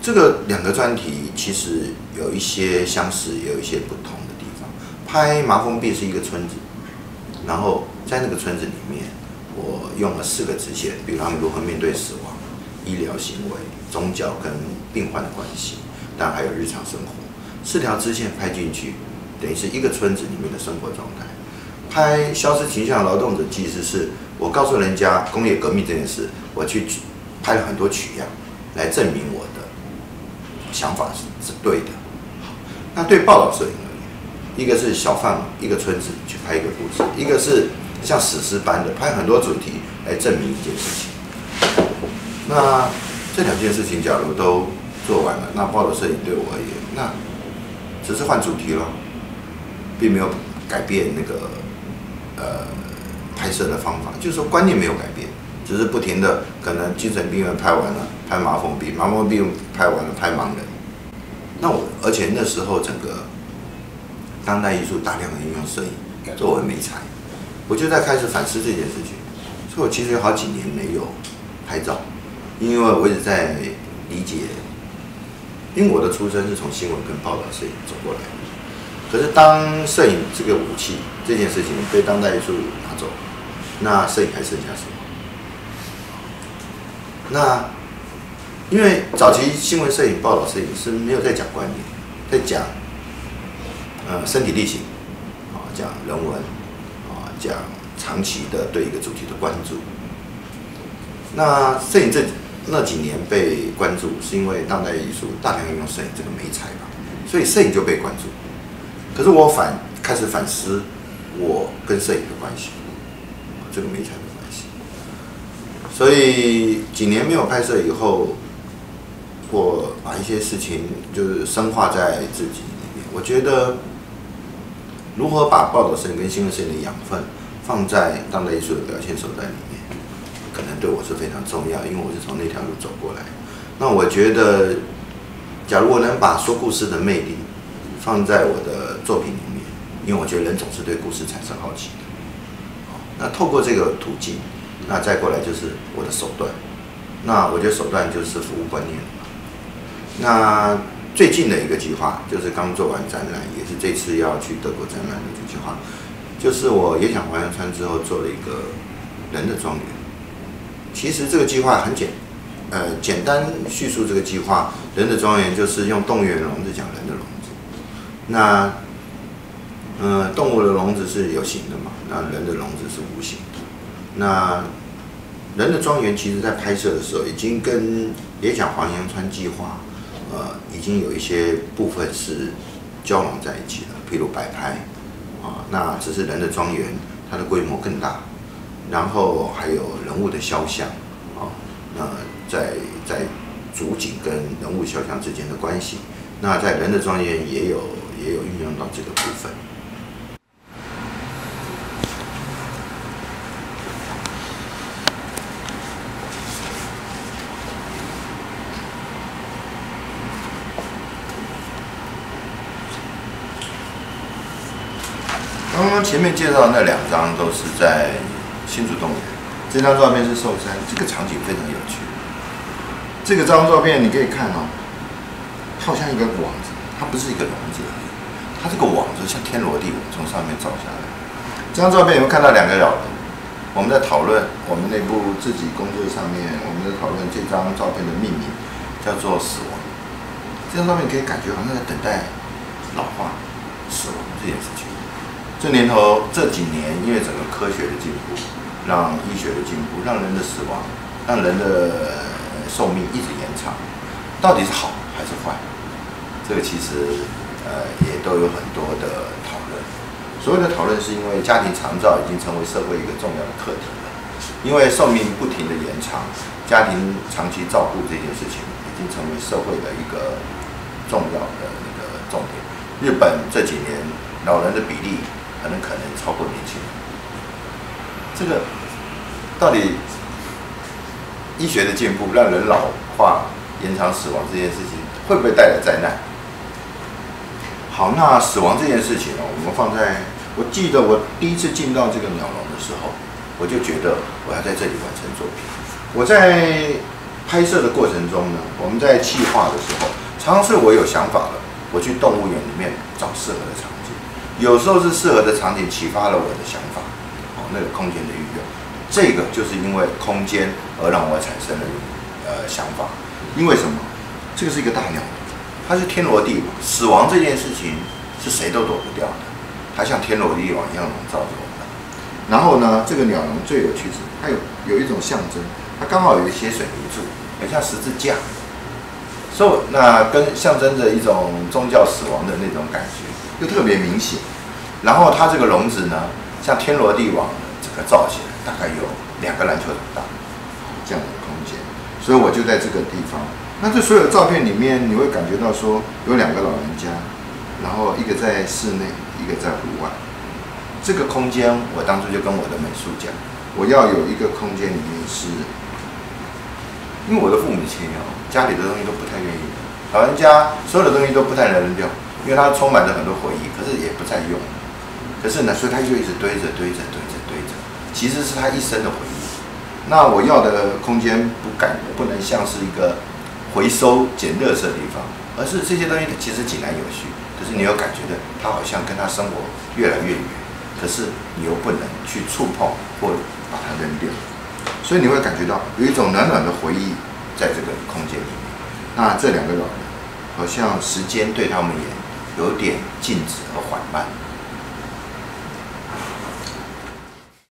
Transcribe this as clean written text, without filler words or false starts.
这个两个专题其实有一些相似，也有一些不同的地方。拍麻风病是一个村子，然后在那个村子里面，我用了4个支线，比如他们如何面对死亡、医疗行为、宗教跟病患的关系，当然还有日常生活，4条支线拍进去，等于是一个村子里面的生活状态。拍《消失倾向劳动者记事》是我告诉人家工业革命这件事，我去拍了很多取样，来证明我的想法是对的。那对报道摄影而言，一个是小范一个村子去拍一个故事，一个是像史诗般的拍很多主题来证明一件事情。那这2件事情假如都做完了，那报道摄影对我而言，那只是换主题了，并没有改变那个拍摄的方法，就是说观念没有改变，只是不停的可能精神病院拍完了，拍麻风病，麻风病拍完了，拍盲人。那而且那时候整个当代艺术大量的应用摄影作为媒材，我就在开始反思这件事情。所以我其实有好几年没有拍照，因为我一直在理解，因为我的出身是从新闻跟报道摄影走过来的。可是当摄影这个武器这件事情被当代艺术拿走，那摄影还剩下什么？那因为早期新闻摄影、报道摄影是没有在讲观念，在讲身体力行，讲人文，讲长期的对一个主题的关注。那摄影那几年被关注，是因为当代艺术大量应用摄影这个媒材吧，所以摄影就被关注。可是我开始反思我跟摄影的关系，这个媒材的关系。所以几年没有拍摄以后，我把一些事情就是深化在自己里面。我觉得如何把报道摄影跟新闻摄影的养分放在当代艺术的表现手段里面，可能对我是非常重要，因为我是从那条路走过来。那我觉得，假如我能把说故事的魅力放在我的作品里面，因为我觉得人总是对故事产生好奇的。那透过这个途径，那再过来就是我的手段。那我觉得手段就是服务观念了。那最近的一个计划就是刚做完展览，也是这次要去德国展览的一个计划，就是我也想环游川之后做了一个人的庄园。其实这个计划很简单叙述这个计划，人的庄园就是用动物园笼子讲人的笼子。那动物的笼子是有形的嘛，那人的笼子是无形的。那人的庄园其实在拍摄的时候，已经跟野讲黄洋川计划，已经有一些部分是交融在一起了，譬如摆拍，那只是人的庄园，它的规模更大，然后还有人物的肖像，那在主景跟人物肖像之间的关系，那在人的庄园也有运用到这个部分。刚刚前面介绍的那2张都是在新竹动物园，这张照片是寿山，这个场景非常有趣。这张照片你可以看哦，它好像一个网子，它不是一个笼子而已，它这个网子像天罗地网从上面照下来。这张照片有没有看到2个老人？我们在讨论我们内部自己工作上面，我们在讨论这张照片的命名叫做死亡。这张照片可以感觉好像在等待老化、死亡这件事情。这年头这几年，因为整个科学的进步，让医学的进步，让人的死亡，让人的寿命一直延长，到底是好还是坏？这个其实也都有很多的讨论。所谓的讨论是因为家庭长照已经成为社会一个重要的课题了，因为寿命不停的延长，家庭长期照顾这件事情已经成为社会的一个重要的那个重点。日本这几年老人的比例可能超过年轻人，这个到底医学的进步让人老化、延长死亡这件事情会不会带来灾难？好，那死亡这件事情我们放在，我记得我第一次进到这个鸟笼的时候，我就觉得我要在这里完成作品。我在拍摄的过程中呢，我们在企划的时候，常常是我有想法了，我去动物园里面找适合的场景，有时候是适合的场景启发了我的想法，那个空间的运用，这个就是因为空间而让我产生了想法。因为什么？这个是一个大鸟，它是天罗地网，死亡这件事情是谁都躲不掉的，它像天罗地网一样笼罩着我们。然后呢，这个鸟笼最有趣是，它有一种象征，它刚好有一些水泥柱，很像十字架，所以那跟象征着一种宗教死亡的那种感觉，又特别明显。然后它这个笼子呢，像天罗地网的这个造型，大概有2个篮球场大这样的空间，所以我就在这个地方。那这所有照片里面，你会感觉到说有2个老人家，然后一个在室内，一个在户外。这个空间，我当初就跟我的美术讲，我要有一个空间里面是，因为我的父母亲家里的东西都不太愿意，老人家所有的东西都不太能扔掉，因为它充满着很多回忆，可是也不再用。可是呢，所以他就一直堆着，其实是他一生的回忆。那我要的空间不能像是一个回收捡垃圾的地方，而是这些东西其实井然有序，可是你又感觉到它好像跟他生活越来越远，可是你又不能去触碰或把它扔掉，所以你会感觉到有一种暖暖的回忆在这个空间里面。那这2个老人好像时间对他们也有点静止和缓慢。